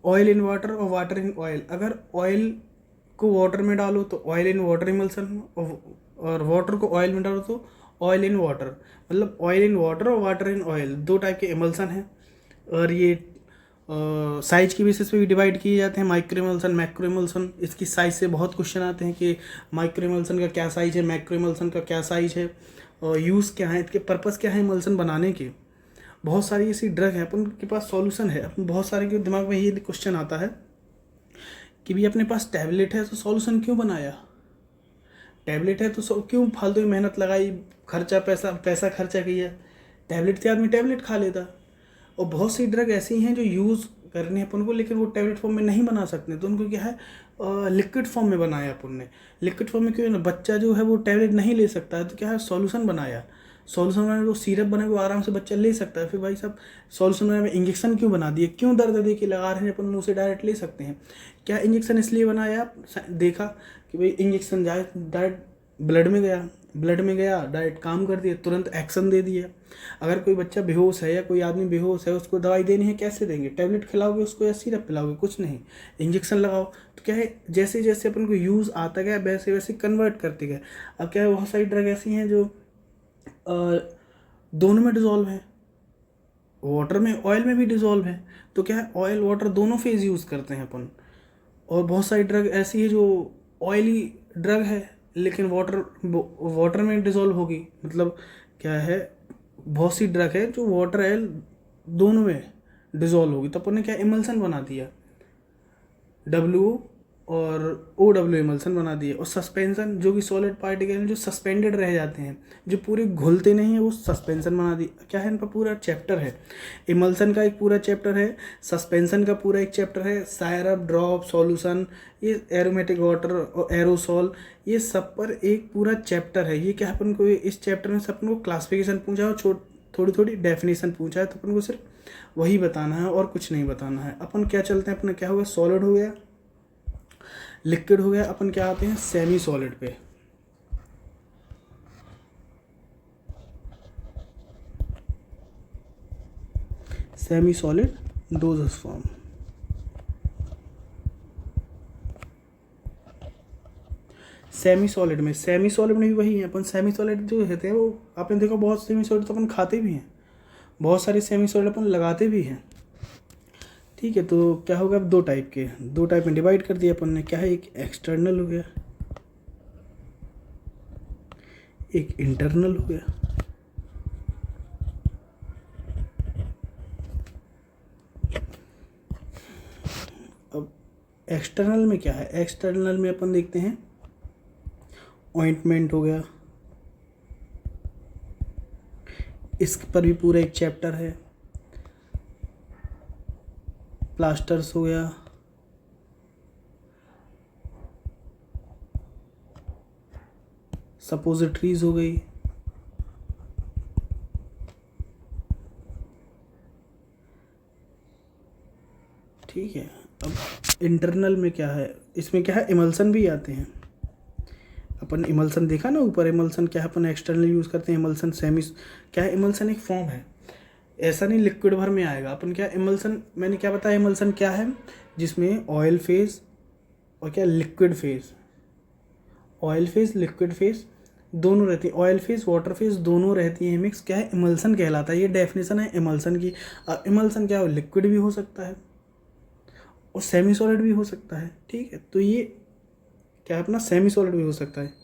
Speaker 1: ऑयल इन वाटर और वाटर इन ऑयल। अगर ऑयल को वाटर में डालो तो ऑयल इन वाटर इमल्सन, और वाटर को ऑयल में डालो तो ऑयल इन वाटर, मतलब ऑयल इन वाटर और वाटर इन ऑयल, 2 टाइप के इमल्सन हैं। और ये साइज की बेसिस पे भी डिवाइड किए जाते हैं, माइक्रो इमल्सन, मैक्रो इमल्सन। इसकी साइज से बहुत क्वेश्चन आते हैं कि माइक्रो इमल्सन का क्या साइज है, मैक्रो इमल्सन का क्या साइज है, और यूज़ क्या है, इसके पर्पस क्या है इमल्सन बनाने के। बहुत सारी ऐसी ड्रग है, अपन के पास सॉल्यूशन है, अपन बहुत सारे के दिमाग में ये क्वेश्चन आता है कि भी अपने पास टैबलेट है तो सॉल्यूशन क्यों बनाया, टैबलेट है तो क्यों फालतू में मेहनत लगाई, खर्चा पैसा खर्चा किया, टैबलेट से आदमी टैबलेट खा लेता। और बहुत सी ड्रग ऐसी हैं जो यूज़ करनी है अपन को, लेकिन वो टैबलेट फॉर्म में नहीं बना सकते, तो उनको क्या है लिक्विड फॉर्म में बनाया अपन ने। लिक्विड फॉर्म में क्यों ना, बच्चा जो है वो टैबलेट नहीं ले सकता है, तो क्या है सॉल्यूशन बनाया। सॉल्यूशन बनाने वो सिरप बने वो आराम से बच्चा ले सकता है। फिर भाई साहब सॉल्यूशन बनाने में इंजेक्शन क्यों बना दिए, क्यों दर्द दे के लगा रहे हैं, अपन मुँह से डायरेक्ट ले सकते हैं। क्या इंजेक्शन इसलिए बनाया, आप देखा कि भाई इंजेक्शन जाए डायरेक्ट ब्लड में गया डायरेक्ट काम कर दिया, तुरंत एक्शन दे दिया। अगर कोई बच्चा बेहोश है या कोई आदमी बेहोश है, उसको दवाई देनी है, कैसे देंगे, टैबलेट खिलाओगे उसको या सिरप पिलाओगे, कुछ नहीं, इंजेक्शन लगाओ। तो क्या है, जैसे जैसे अपन को यूज़ आता गया वैसे वैसे कन्वर्ट करते गए। अब क्या है, बहुत सारी ड्रग ऐसी हैं जो दोनों में डिज़ोल्व है, वाटर में ऑयल में भी डिज़ोल्व है। तो क्या है, ऑयल वाटर दोनों फेज यूज़ करते हैं अपन। और बहुत सारी ड्रग ऐसी है जो ऑयली ड्रग है लेकिन वाटर में डिज़ोल्व होगी। मतलब क्या है, बहुत सी ड्रग है जो वाटर ऑयल दोनों में डिज़ोल्व होगी। तो अपन ने क्या इमल्सन बना दिया, W और OW इमल्सन बना दिए। और सस्पेंशन जो कि सॉलिड पार्टिकल जो सस्पेंडेड रह जाते हैं, जो पूरे घुलते नहीं है, वो सस्पेंशन बना दिया। क्या है, इन पर पूरा चैप्टर है, इमल्सन का एक पूरा चैप्टर है, सस्पेंशन का पूरा एक चैप्टर है, सायरप, ड्रॉप, सॉल्यूशन, ये एरोमेटिक वाटर और एरोसॉल, ये सब पर एक पूरा चैप्टर है। ये क्या, अपन को इस चैप्टर में से अपन को क्लासिफिकेशन पूछा और थोड़ी थोड़ी डेफिनेशन पूछा है, तो अपन को सिर्फ वही बताना है और कुछ नहीं बताना है। अपन क्या चलते हैं, अपना क्या हो गया, सॉलिड हो गया, लिक्विड हो गया, अपन क्या आते हैं सेमी सॉलिड पे। Semi solid dosage form. Semi solid में भी वही है। अपन सेमी सॉलिड जो रहते हैं वो आपने देखा, बहुत सेमी सॉलिड तो अपन खाते भी हैं, बहुत सारे सेमी सॉलिड अपन लगाते भी हैं। ठीक है, तो क्या होगा, अब दो टाइप में डिवाइड कर दिया अपन ने। क्या है, एक एक्सटर्नल हो गया, एक इंटरनल हो गया। अब एक्सटर्नल में क्या है, एक्सटर्नल में अपन देखते हैं ऑइंटमेंट हो गया, इस पर भी पूरा एक चैप्टर है। प्लास्टर्स हो गया, सपोजिटरीज हो गई, ठीक है। अब इंटरनल में क्या है, इसमें क्या है, इमल्सन भी आते हैं। अपन इमल्सन देखा ना ऊपर, इमल्सन क्या है, अपन एक्सटर्नल यूज़ करते हैं। इमल्सन सेमी क्या है, इमल्सन एक फॉर्म है, ऐसा नहीं लिक्विड भर में आएगा। अपन क्या इमल्सन, मैंने क्या बताया इमल्सन क्या है, जिसमें ऑयल फेज और क्या liquid phase, oil phase liquid phase दोनों रहती है, ऑयल फेज वाटर फेज दोनों रहती हैं मिक्स, क्या है इमल्सन कहलाता है। ये डेफिनेशन है इमल्सन की। इमल्सन क्या हो, लिक्विड भी हो सकता है और सेमी सॉलिड भी हो सकता है। ठीक है, तो ये क्या है, अपना सेमी सॉलिड भी हो सकता है।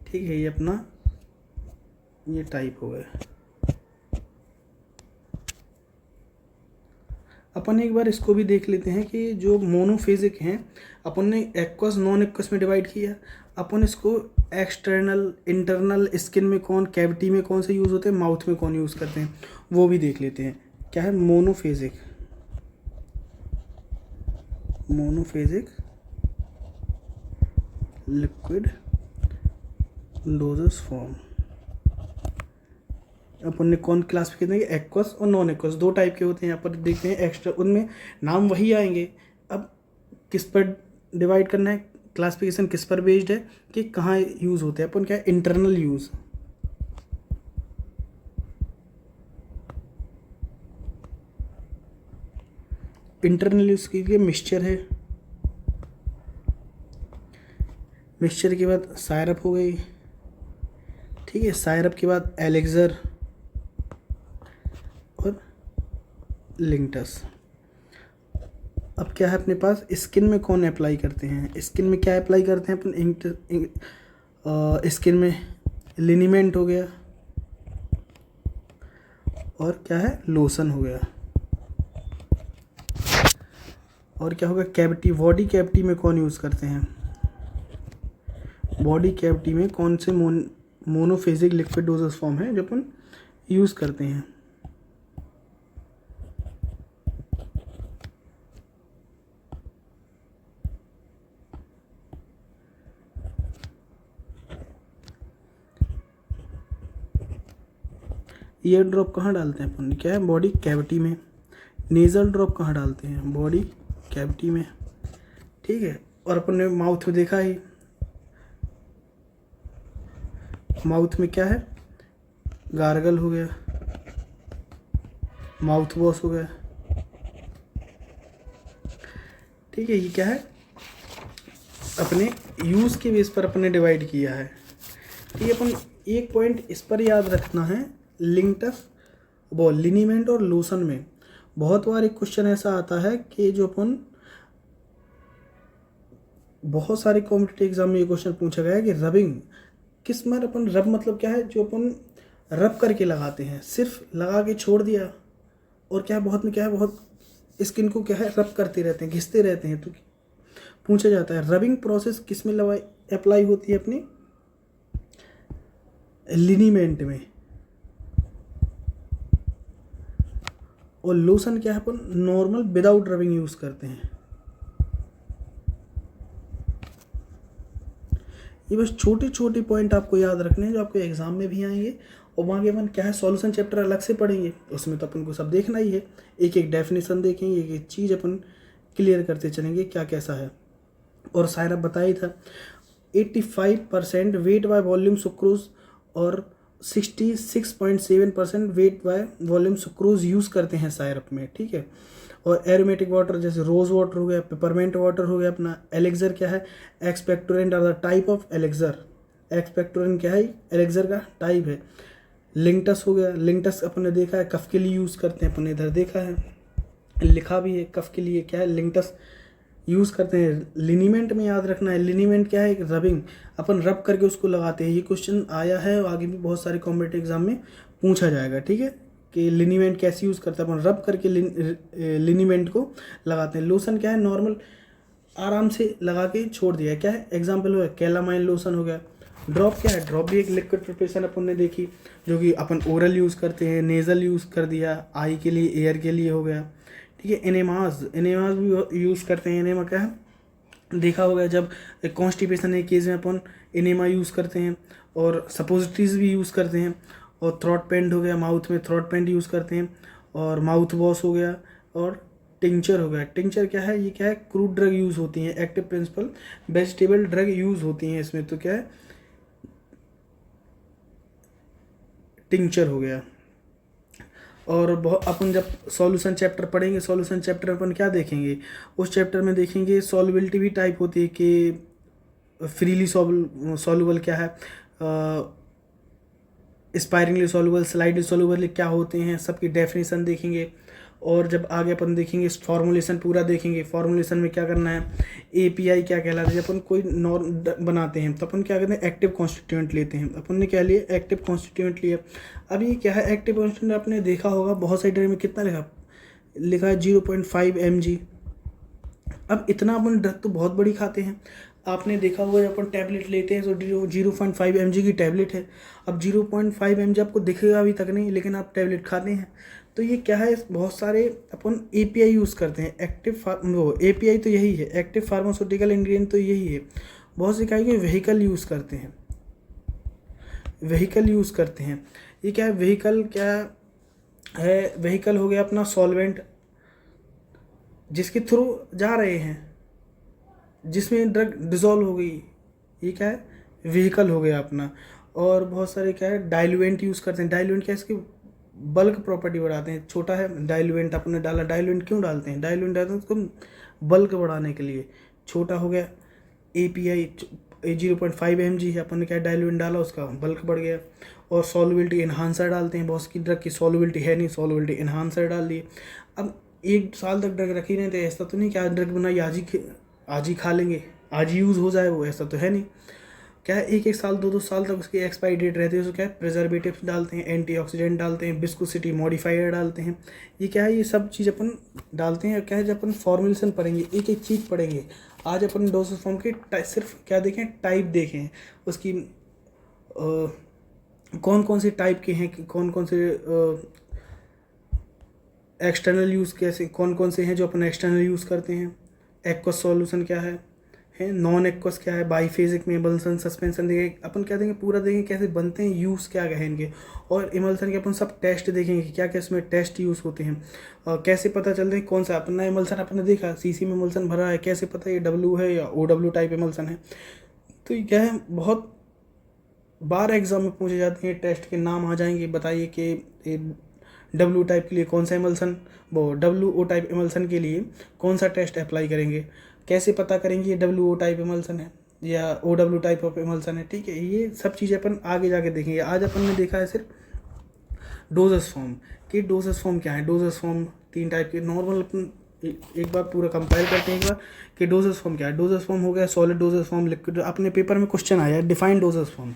Speaker 1: ठीक है, ये अपना ये टाइप हो गया। अपन एक बार इसको भी देख लेते हैं कि जो मोनोफेजिक हैं, अपन ने एक्वस नॉन एक्वस में डिवाइड किया। अपन इसको एक्सटर्नल इंटरनल, स्किन में कौन, कैविटी में कौन से यूज़ होते हैं, माउथ में कौन यूज़ करते हैं, वो भी देख लेते हैं। क्या है, मोनोफेजिक लिक्विड डोजस फॉर्म। अपन ने कौन क्लासिफिकेशन है, एक्वस और नॉन एक्वस दो टाइप के होते हैं। यहाँ पर देखते हैं एक्स्ट्रा, उनमें नाम वही आएंगे। अब किस पर डिवाइड करना है, क्लासिफिकेशन किस पर बेस्ड है कि कहाँ यूज़ होते हैं। अपन क्या है, इंटरनल यूज़, इंटरनल यूज़ के लिए मिक्सचर है, मिक्सचर के बाद सायरप हो गई। ठीक है, सायरप के बाद एलेक्सर और लिंटस। अब क्या है अपने पास, स्किन में कौन अप्लाई करते हैं, स्किन में क्या अप्लाई करते हैं अपन, स्किन में लिनीमेंट हो गया और क्या है, लोशन हो गया। और क्या होगा, कैविटी, बॉडी कैविटी में कौन यूज़ करते हैं, बॉडी कैविटी में कौन से मोनोफेजिक लिक्विड डोजस फॉर्म है जो अपन यूज़ करते हैं। ईयर ड्रॉप कहाँ डालते हैं अपन, क्या है, बॉडी कैविटी में। नेज़ल ड्रॉप कहाँ डालते हैं, बॉडी कैविटी में, ठीक है। और अपन ने माउथ में देखा ही, माउथ में क्या है, गार्गल हो गया, माउथ वॉश हो गया, ठीक है। ये क्या है, अपने यूज़ के बेस पर अपने डिवाइड किया है। ठीक है, अपन एक पॉइंट इस पर याद रखना है, लिंटस वो लिनीमेंट और लोशन में बहुत बार एक क्वेश्चन ऐसा आता है कि जो अपन बहुत सारे कॉम्पिटिटिव एग्जाम में ये क्वेश्चन पूछा गया है कि रबिंग किस में, अपन रब मतलब क्या है, जो अपन रब करके लगाते हैं, सिर्फ लगा के छोड़ दिया, और क्या है बहुत में क्या है, बहुत स्किन को क्या है रब करते रहते हैं, घिसते रहते हैं। तो पूछा जाता है रबिंग प्रोसेस किस में अप्लाई होती है, अपनी लिनीमेंट में। और लोशन क्या है, अपन नॉर्मल विदाउट रबिंग यूज करते हैं। ये बस छोटे छोटे पॉइंट आपको याद रखने हैं जो आपको एग्जाम में भी आएंगे, और वहाँ के अपन क्या है सॉल्यूशन चैप्टर अलग से पढ़ेंगे, उसमें तो अपन को सब देखना ही है, एक एक डेफिनेशन देखेंगे, एक एक चीज़ अपन क्लियर करते चलेंगे क्या कैसा है। और शायद अब बताया ही था 85% वेट बाय वॉल्यूम सुक्रोज और 66.7% weight by volume sucrose use करते हैं सायरप में, ठीक है। और एरोमेटिक वाटर जैसे रोज़ वाटर हो गया, पेपरमेंट वाटर हो गया, अपना एलेक्सर क्या है, expectorant are the type of elixir, expectorant क्या है, एलेक्सर का टाइप है। लिंटस हो गया, लिंटस अपन ने देखा है कफ के लिए यूज़ करते हैं, अपन ने इधर देखा है, लिखा भी है कफ के लिए क्या है, लिंटस यूज़ करते हैं। लिनीमेंट में याद रखना है, लिनीमेंट क्या है, रबिंग, अपन रब करके उसको लगाते हैं। ये क्वेश्चन आया है और आगे भी बहुत सारे कॉम्पिटिटिव एग्जाम में पूछा जाएगा, ठीक है, कि लिनीमेंट कैसे यूज़ करते हैं, अपन रब करके लिनीमेंट को लगाते हैं। लोशन क्या है, नॉर्मल आराम से लगा के छोड़ दिया, क्या है, एग्जाम्पल हो गया कैलामाइन लोशन हो गया। ड्रॉप क्या है, ड्रॉप भी एक लिक्विड प्रिपरेशन अपन ने देखी, जो कि अपन ओरल यूज़ करते हैं, नेज़ल यूज़ कर दिया, आई के लिए, एयर के लिए हो गया, ठीक है। एनेमाज, एनेमाज भी यूज़ करते हैं। एनेमा क्या है, देखा होगा जब कॉन्स्टिपेशन के केस में अपन एनेमा यूज़ करते हैं, और सपोजिटरीज भी यूज़ करते हैं। और थ्रॉट पेंट हो गया, माउथ में थ्रॉट पेंट यूज़ करते हैं। और माउथ वॉश हो गया, और टिंचर हो गया। टिंचर क्या है, ये क्या है, क्रूड ड्रग यूज़ होती हैं, active principal vegetable drug use होती हैं इसमें, तो क्या है, टिंचर हो गया। और बहुत अपन जब सॉल्यूशन चैप्टर पढ़ेंगे, सॉल्यूशन चैप्टर में अपन क्या देखेंगे, उस चैप्टर में देखेंगे सॉल्युबिलिटी भी टाइप होती है कि फ्रीली सॉल्युबल क्या है, स्पायरिंगली सॉल्युबल, स्लाइडली सॉल्युबल क्या होते हैं, सबकी डेफिनेशन देखेंगे। और जब आगे अपन देखेंगे फॉर्मुलेशन पूरा देखेंगे, फॉर्मुलेशन में क्या करना है, एपीआई क्या कहलाता है, जब अपन कोई नॉर्म बनाते हैं तो अपन क्या करते हैं, एक्टिव कॉन्स्टिट्यूएंट लेते हैं। अपन ने क्या लिया, एक्टिव कॉन्स्टिट्यूएंट लिया। अब ये क्या है, एक्टिव कॉन्स्टिट्यूएंट आपने देखा होगा बहुत सारी ड्रग में कितना लिखा है 0.5 mg। अब इतना अपन ड्रग तो बहुत बड़ी खाते हैं, आपने देखा होगा जब अपन टैबलेट लेते हैं तो 0.5 mg की टैबलेट है। अब 0.5 mg आपको दिखेगा अभी तक नहीं, लेकिन आप टैबलेट खाते हैं। तो ये क्या है, बहुत सारे अपन एपीआई यूज़ करते हैं, वो एपीआई तो यही है, एक्टिव फार्मास्यूटिकल इंग्रेडिएंट तो यही है। बहुत से क्या है, व्हीकल यूज़ करते हैं, व्हीकल यूज़ करते हैं। ये क्या है, व्हीकल क्या है, व्हीकल हो गया अपना सॉल्वेंट जिसके थ्रू जा रहे हैं, जिसमें ड्रग डिज़ोल्व हो गई, ये क्या है, व्हीकल हो गया अपना। और बहुत सारे क्या है, डाइल्यूएंट यूज़ करते हैं। डाइल्यूएंट क्या है, इसकी बल्क प्रॉपर्टी बढ़ाते हैं। छोटा है डाइल्यूएंट आपने डाला, डाइल्यूएंट क्यों डालते हैं, डाइल्यूएंट डालते हैं उसको बल्क बढ़ाने के लिए। छोटा हो गया एपीआई 0.5 mg है, अपन ने क्या डाइल्यूएंट डाला, उसका बल्क बढ़ गया। और सॉल्युबिलिटी इन्हांसर डालते हैं, बहुत सी ड्रग की सॉल्युबिलिटी है नहीं, सॉल्युबिलिटी इन्हांसर डाल दिए। अब 1 साल तक ड्रग रखी नहीं, तो ऐसा तो नहीं कि आज ड्रग बनाई आज ही खा लेंगे, आज ही यूज़ हो जाए, वो ऐसा तो है नहीं। क्या है, 1 साल 2 साल तक उसकी एक्सपायरी डेट रहती है, उसको क्या है, प्रिजर्वेटिव डालते हैं, एंटीऑक्सीडेंट डालते हैं, विस्कोसिटी मॉडिफायर डालते हैं। ये क्या है, ये सब चीज़ अपन डालते हैं। क्या है, जब अपन फॉर्मुलेशन पढ़ेंगे, एक एक चीज़ पढ़ेंगे। आज अपन डोसेज फॉर्म के सिर्फ क्या देखें, टाइप देखें, उसकी कौन कौन से टाइप के हैं, कौन कौन से एक्सटर्नल यूज़ कैसे, कौन कौन से हैं जो अपन एक्सटर्नल यूज़ करते हैं, एक्वस सॉल्यूशन क्या है, है। नॉन एक्वस क्या है, बाईफेजिक में इमल्सन सस्पेंशन देंगे अपन, क्या देंगे पूरा देंगे कैसे बनते हैं, यूज़ क्या है इनके, और इमल्सन के अपन सब टेस्ट देखेंगे कि क्या क्या इसमें टेस्ट यूज़ होते हैं, और कैसे पता चलते हैं कौन सा अपना इमल्सन आपने देखा सीसी में इमल्सन भरा है, कैसे पता ये डब्ल्यू है या OW टाइप इमल्सन है। तो ये क्या है, बहुत बार एग्जाम में पूछे जाते हैं, टेस्ट के नाम आ जाएंगे, बताइए कि W टाइप के लिए कौन सा इमल्सन, वो WO टाइप इमल्सन के लिए कौन सा टेस्ट अप्लाई करेंगे, कैसे पता करेंगे ये WO टाइप इमल्सन है या OW टाइप ऑफ इमल्सन है। ठीक है, ये सब चीज़ें अपन आगे जाके देखेंगे। आज अपन ने देखा है सिर्फ डोजेस फॉर्म कि डोजेस फॉर्म क्या है। डोजेस फॉर्म 3 टाइप के नॉर्मल, अपन एक बार पूरा कंपाइल करते हैं एक बार कि डोजेस फॉर्म क्या है। डोजेस फॉर्म हो गया सॉलिड डोजेस फॉर्म, लिक्विड, अपने पेपर में क्वेश्चन आया है डिफाइन डोजेस फॉर्म,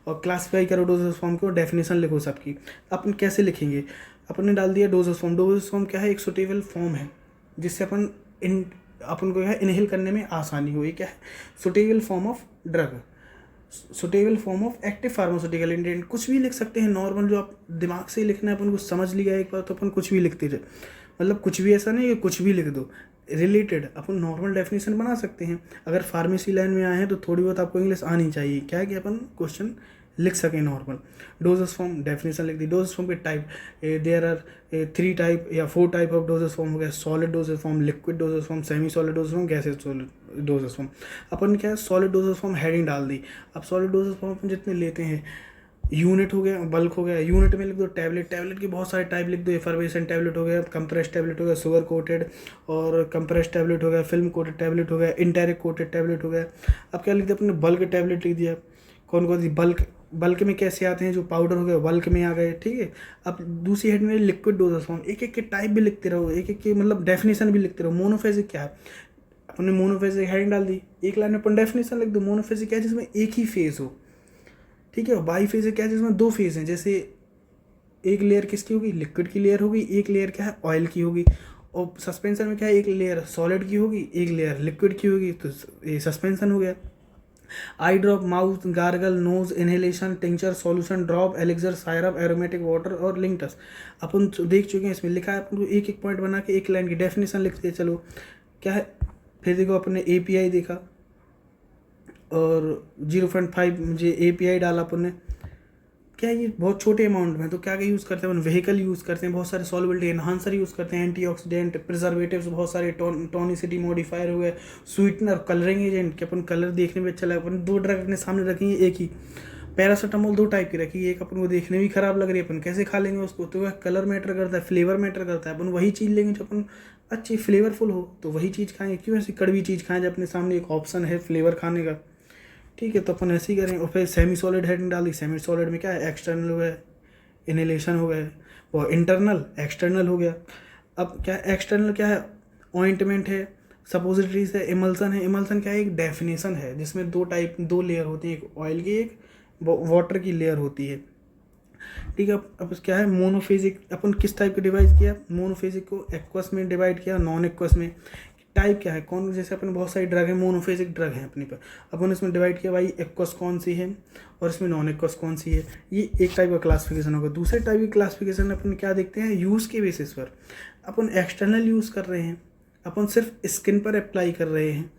Speaker 1: और क्लासीफाई करो डोजेस फॉर्म को, डेफिनेशन लिखो सबकी। अपन कैसे लिखेंगे, अपन ने डाल दिया डोजेस फॉर्म। डोजेस फॉर्म क्या है, एक सुटेबल फॉर्म है जिससे अपन को क्या है इनहेल करने में आसानी हो। ये क्या है, suitable form of drug, suitable form of active pharmaceutical ingredient. कुछ भी लिख सकते हैं नॉर्मल, जो आप दिमाग से लिखना है अपन को समझ लिया एक बार तो अपन कुछ भी लिखते रहे, मतलब कुछ भी ऐसा नहीं है कुछ भी लिख दो। रिलेटेड अपन नॉर्मल डेफिनेशन बना सकते हैं। अगर फार्मेसी लाइन में आए हैं तो थोड़ी बहुत आपको इंग्लिश आनी चाहिए, क्या है कि अपन क्वेश्चन लिख सकें नॉर्मल। डोजेस फॉर्म डेफिनेशन लिख दी। डोजेस फॉर्म के टाइप, देयर आर 3 टाइप या 4 टाइप ऑफ डोजेस फॉर्म हो गया, solid dosage form, liquid dosage form, semi solid dosage form, gaseous solid dosage form. अपन क्या है सॉलिड डोजेस फॉर्म हेडिंग डाल दी। अब सॉलिड डोजेस फॉर्म अपन जितने लेते हैं, यूनिट हो गया, बल्क हो गया, यूनिट में लिख दो टैबलेट, टैबलेट के बहुत सारे टाइप लिख दो, एफर्वेसेंट टैबलेट हो गया, कंप्रेस टैबलेट हो गया, शुगर कोटेड और कंप्रेस टैबलेट हो गया, फिल्म कोटेड टैबलेट हो गया, इंडायरेक्ट कोटेड टैबलेट हो गया। अब क्या लिख दिया अपने, बल्क टैबलेट लिख दिया। कौन कौन सी बल्क, बल्क में कैसे आते हैं, जो पाउडर हो गए बल्क में आ गए। ठीक है, अब दूसरी हेड में लिक्विड डोजेस फॉर्म, एक एक के टाइप भी लिखते रहो, एक एक के मतलब डेफिनेशन भी लिखते रहो। मोनोफेजिक क्या है, अपने मोनोफेजिक हेडिंग डाल दी, एक लाइन में अपन डेफिनेशन लिख दो। मोनोफेजिक क्या है, जिसमें एक ही फेज हो। ठीक है, बाईफेजिक क्या है, जिसमें 2 फेज हैं, जैसे एक लेयर किसकी होगी, लिक्विड की लेयर होगी, एक लेयर क्या है ऑयल की होगी। और सस्पेंशन में क्या है, एक लेयर सॉलिड की होगी, एक लेयर लिक्विड की होगी, तो ये सस्पेंशन हो गया। Eye drop, mouth gargle, nose, inhalation, tincture, solution, drop, elixir, syrup, aromatic water और लिंक्टस। अपन देख चुके हैं, इसमें लिखा है अपन को एक एक पॉइंट बना के एक लाइन की डेफिनेशन लिखते हैं। चलो क्या है, फिर देखो अपन ने API देखा और 0.5 मुझे API डाला अपन ने। क्या ये बहुत छोटे अमाउंट में, तो क्या क्या यूज़ करते हैं अपन, व्हीकल यूज़ करते हैं, बहुत सारे सॉल्युबिलिटी एनहांसर यूज़ करते हैं, एंटीऑक्सीडेंट, प्रिजर्वेटिव्स, बहुत सारे टॉनिसिटी मॉडिफायर हुए, स्वीटनर, कलरिंग एजेंट कि अपन कलर देखने में अच्छा लगे। अपन 2 ड्रग अपने सामने रखेंगे, एक ही पैरासीटामोल 2 टाइप की रखी, एक अपन को देखने में खराब लग रही है, अपन कैसे खा लेंगे उसको, तो वह कलर मैटर करता है, फ्लेवर मैटर करता है। अपन वही चीज़ लेंगे जो अपन अच्छी फ्लेवरफुल हो, तो वही चीज़ खाएंगे। क्यों ऐसी कड़वी चीज़ खाएं जब अपने सामने एक ऑप्शन है फ्लेवर खाने का। ठीक है, तो अपन ऐसे ही करेंगे। और फिर सेमी सॉलिड हेडिंग डाली। सेमी सॉलिड में क्या है, एक्सटर्नल हो गया, इनहेलेशन हो गया, वो इंटरनल एक्सटर्नल हो गया। अब क्या एक्सटर्नल क्या है, ऑइंटमेंट है, सपोजिटरीज है, इमल्सन है। इमल्सन क्या है, एक डेफिनेशन है जिसमें 2 लेयर होती है, एक ऑयल की एक वाटर की लेयर होती है। ठीक है, अब क्या है मोनोफेजिक, अपन किस टाइप का डिवाइड किया, मोनोफेजिक को एक्वस में डिवाइड किया, नॉन एक्वस में। टाइप क्या है, कौन, जैसे अपने बहुत सारी ड्रग है, मोनोफेजिक ड्रग है अपने पर, अपन इसमें डिवाइड किया भाई एक्वस कौन सी है और इसमें नॉन एक्वस कौन सी है। ये एक टाइप का क्लासिफिकेशन होगा। दूसरे टाइप की क्लासिफिकेशन अपन क्या देखते हैं, यूज़ के बेसिस पर। अपन एक्सटर्नल यूज़ कर रहे हैं, अपन सिर्फ स्किन पर अप्लाई कर रहे हैं,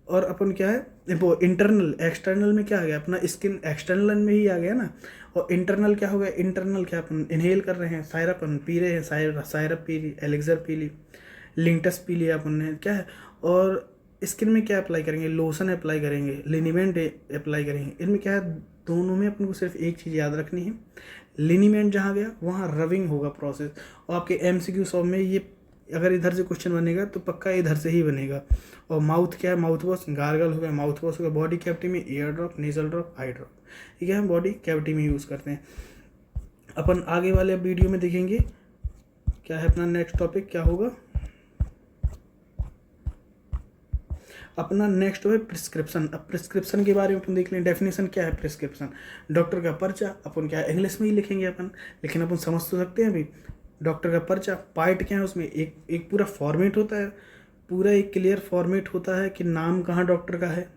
Speaker 1: और अपन क्या है वो इंटरनल। एक्सटर्नल में क्या आ गया, अपना स्किन एक्सटर्नल में ही आ गया ना। और इंटरनल क्या हो गया, इंटरनल क्या अपन इनहेल कर रहे हैं, सायरप अपन पी रहे हैं, सायरप पी ली, एलिक्सर पी ली, लिंक्टस पी लिया अपन ने, क्या है। और स्किन में क्या अप्लाई करेंगे, लोशन अप्लाई करेंगे, लिनीमेंट अप्लाई करेंगे। इनमें क्या है, दोनों में अपन को सिर्फ एक चीज़ याद रखनी है, लिनीमेंट जहाँ गया वहाँ रबिंग होगा प्रोसेस। और आपके MCQ 100 में ये अगर इधर से क्वेश्चन बनेगा तो पक्का इधर से ही बनेगा। और माउथ क्या है, माउथ वॉश, गार्गल हो गया, माउथ वॉश हो गया, बॉडी कैविटी में year drop, nasal drop, eye drop. ठीक है, हम बॉडी कैविटी में यूज़ करते हैं। अपन आगे वाले वीडियो में देखेंगे क्या है अपना नेक्स्ट टॉपिक क्या होगा। अपना नेक्स्ट है प्रिस्क्रिप्शन। अब प्रिस्क्रिप्शन के बारे में अपन देख लें, डेफिनेशन क्या है प्रिस्क्रिप्शन, डॉक्टर का पर्चा। अपन क्या इंग्लिश में ही लिखेंगे अपन, लेकिन अपन समझ तो सकते हैं भाई। डॉक्टर का पर्चा, पार्ट क्या है उसमें, एक पूरा फॉर्मेट होता है, पूरा एक क्लियर फॉर्मेट होता है कि नाम कहाँ डॉक्टर का है,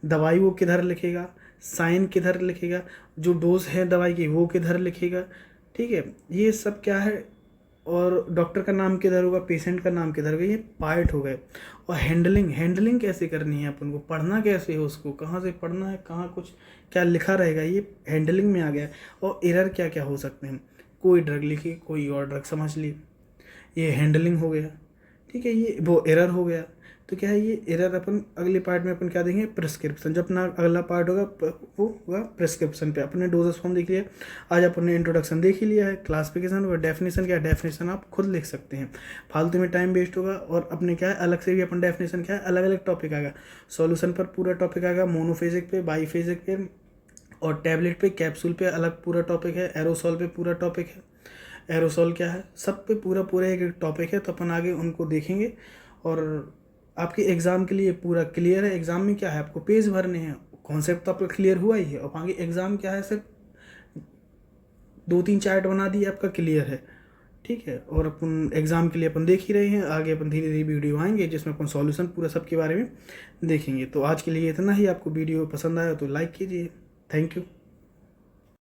Speaker 1: दवाई वो किधर लिखेगा, साइन किधर लिखेगा, जो डोज है दवाई की वो किधर लिखेगा। ठीक है, ये सब क्या है और डॉक्टर का नाम किधर होगा, पेशेंट का नाम किधर होगा, ये पार्ट हो गए। और हैंडलिंग कैसे करनी है अपन को, पढ़ना कैसे है उसको, कहाँ से पढ़ना है, कहाँ कुछ क्या लिखा रहेगा, ये हैंडलिंग में आ गया। और एरर क्या क्या हो सकते हैं, कोई ड्रग लिखी कोई और ड्रग समझ ली, ये हैंडलिंग हो गया। ठीक है, ये वो एरर हो गया। तो क्या है, ये एरर अपन अगले पार्ट में अपन क्या देंगे, प्रिस्क्रिप्शन। जब अपना अगला पार्ट होगा वो होगा प्रिस्क्रिप्शन पे। अपने डोजेस फॉर्म देख लिया, आज अपन ने इंट्रोडक्शन देख ही लिया है, क्लासिफिकेशन और डेफिनेशन। क्या डेफिनेशन आप खुद लिख सकते हैं, फालतू में टाइम वेस्ट होगा। और अपने क्या है, अलग से भी अपन डेफिनेशन क्या है, अलग अलग टॉपिक आएगा। सॉल्यूशन पर पूरा टॉपिक आएगा, मोनोफेजिक पे, बाईफेजिक पे, और टैबलेट पे, कैप्सूल पे अलग पूरा टॉपिक है, एरोसॉल पे पूरा टॉपिक है, एरोसॉल क्या है, सब पे पूरा पूरा एक टॉपिक है। तो अपन आगे उनको देखेंगे। और आपके एग्ज़ाम के लिए पूरा क्लियर है। एग्ज़ाम में क्या है, आपको पेज भरने हैं, कॉन्सेप्ट तो आपका क्लियर हुआ ही है। और आगे एग्ज़ाम क्या है, सिर्फ 2-3 चार्ट बना दिए, आपका क्लियर है। ठीक है, और अपन एग्ज़ाम के लिए अपन देख ही रहे हैं। आगे अपन धीरे धीरे वीडियो आएंगे जिसमें अपन सॉल्यूशन पूरा सब के बारे में देखेंगे। तो आज के लिए इतना ही। आपको वीडियो पसंद आया तो लाइक कीजिए। Thank you.